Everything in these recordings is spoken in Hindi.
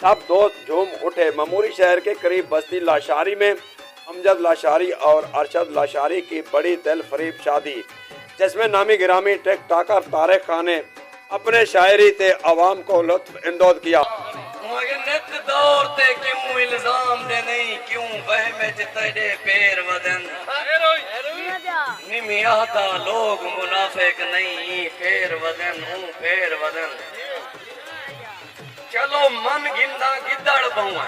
सब दोस्त झूम उठे। मामूरी शहर के करीब बस्ती लाशारी में अमजद लाशारी और अरशद लाशारी की बड़ी दिल फरीब शादी, जिसमें नामी गिरामी टिक टाकर तारिक खान ने अपने शायरी से आवाम को लुत्फ इंदोज किया। लोग मुनाफिक नहीं फेर वदन हूँ फेर वदन, चलो मन गिंदा गिदड़ बहुआ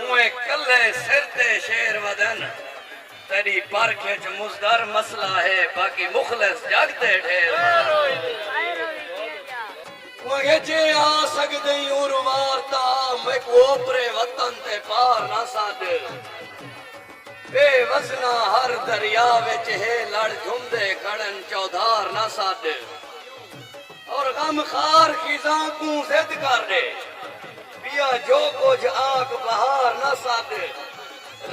उए कल्ले सिर ते शेर वदन, तेरी परखे च मुजदर मसला है बाकी मुखलिस जगते ढेर मुझे जे आ सकदे उर वारता मैं कोपरे वतन ते पार ना साद, बेवजना हर दरिया विच है लड़ झुमदे खड़न चौधार ना साद, और गम खार खिजा को जिद कर दे पिया जो कुछ आग बहार ना साद,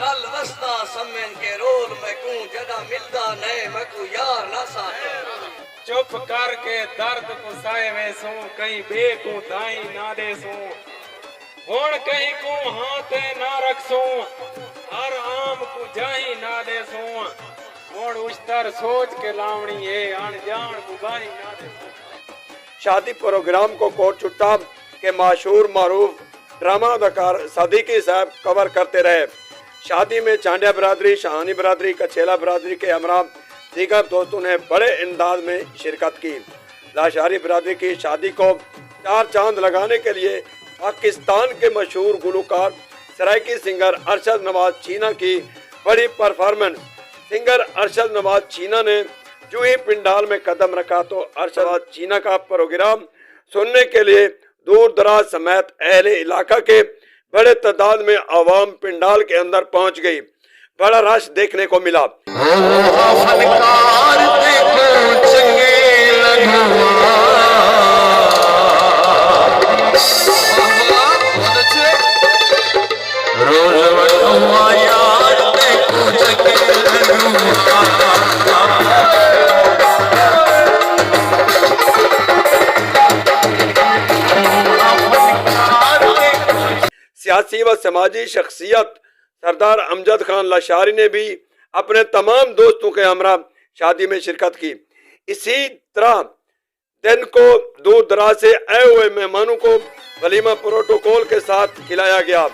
रल वस्ता समन के रोल में को जदा मिलदा नए मैं को यार ना साद, चुप करके दर्द को साए में सू कहीं बे को दाई ना दे सू, हुण कहीं को हाथे ना रखसू हर आम को जाही ना दे सू, हुण उस्तर सोच के लावणी है अनजान को बाही ना दे सू। शादी प्रोग्राम को कोट चुट्टा के मशहूर मारूफ ड्रामा अदाकार सदीकी साहब कवर करते रहे। शादी में चांडिया बरादरी, शाहानी बरादरी, कछेला बरादरी के हमरा दीगर दोस्तों ने बड़े अंदाज में शिरकत की। लाशारी बरादरी की शादी को चार चांद लगाने के लिए पाकिस्तान के मशहूर गुलकार सराइकी सिंगर र्शदनवाज़छीना की बड़ी परफॉर्मेंस। सिंगर र्शदनवाज़छीना ने जो ही पंडाल में कदम रखा तो र्शदनवाज़छीना का प्रोग्राम सुनने के लिए दूर दराज समेत अहले इलाका के बड़े तादाद में आवाम पंडाल के अंदर पहुंच गई। बड़ा रश देखने को मिला। सियासी व समाजी शख्सियत सरदार अमजद खान लाशारी ने भी अपने तमाम दोस्तों के हमरा शादी में शिरकत की। इसी तरह दिन को दूर दराज से आए हुए मेहमानों को वलीमा प्रोटोकॉल के साथ खिलाया गया।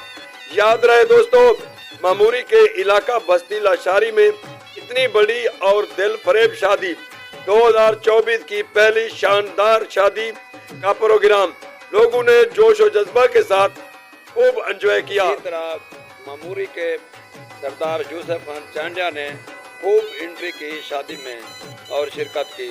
याद रहे दोस्तों, मामूरी के इलाका बस्ती लाशारी में इतनी बड़ी और दिल फरेब शादी 2024 की पहली शानदार शादी का प्रोग्राम लोगों ने जोश और जज्बा के साथ खूब एंजॉय किया। इसी तरह मामूरी के सरदार यूसुफ खान चांडिया ने खूब एंट्री की शादी में और शिरकत की।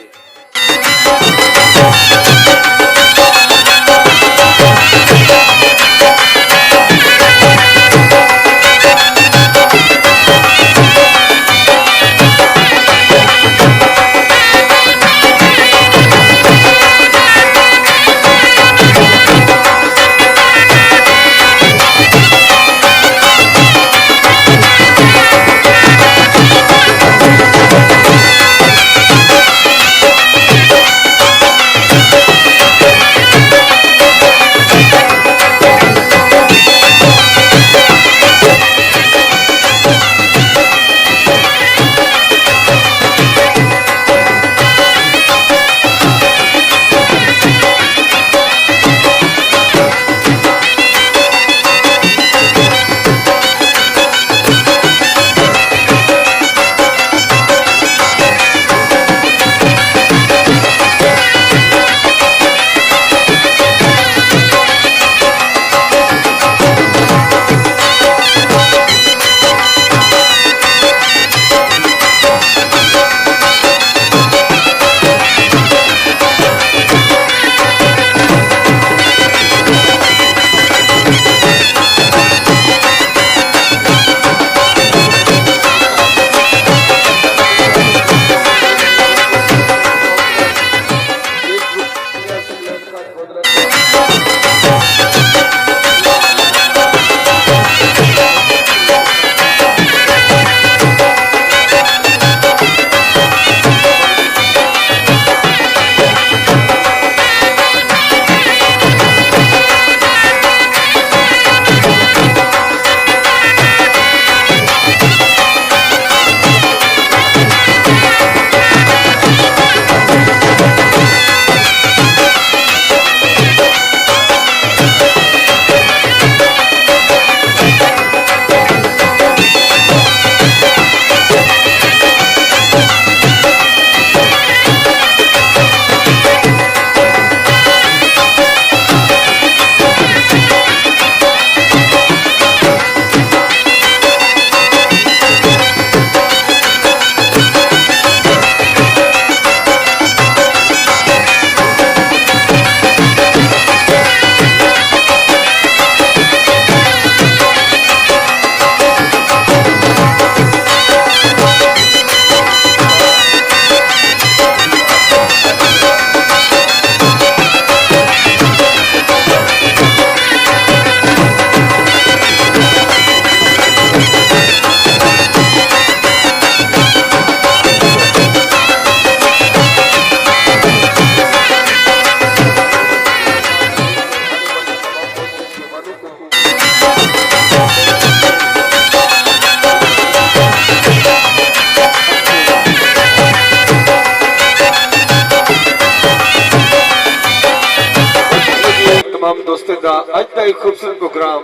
तमाम दोस्तों का अज का एक खूबसूरत प्रोग्राम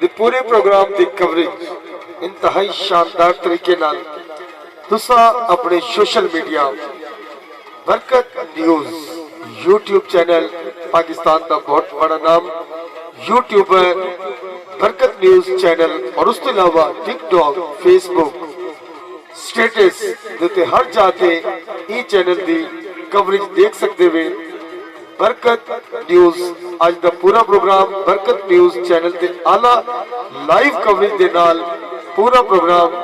दी पूरे प्रोग्राम की कवरेज इंतहाई शानदार तरीके नाल तुसा अपने सोशल मीडिया बरकत न्यूज़ यूट्यूब चैनल पाकिस्तान का बहुत बड़ा नाम यूट्यूबर बरकत न्यूज़ चैनल और उसके अलावा टिकटॉक फेसबुक स्टेटस देते हर जाते ई चैनल की कवरेज देख सकते हुए बरकत न्यूज़ आज का पूरा प्रोग्राम बरकत न्यूज़ चैनल के आला लाइव कवरेज के नाल पूरा प्रोग्राम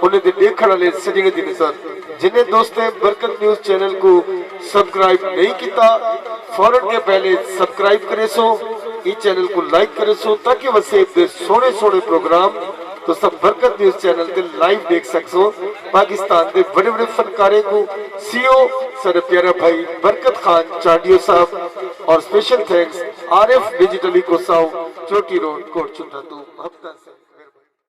उन्हें देखने वाले सजने दिन सर जिन्हें दोस्तों बरकत न्यूज़ चैनल को सब्सक्राइब नहीं किया फौरन के पहले सब्सक्राइब करे सो इस चैनल को लाइक करे सो ताकि वसेब दे सोने सोने प्रोग्राम तो सब बरकत न्यूज़ चैनल ते लाइव देख सकसो पाकिस्तान के बड़े बड़े फनकारे को सीओ सर प्यारा भाई बरकत खान चाडियो साहब और स्पेशल थैंक्स आरिफ डिजिटली को साउ चोटी रोड कोट चुंदा तो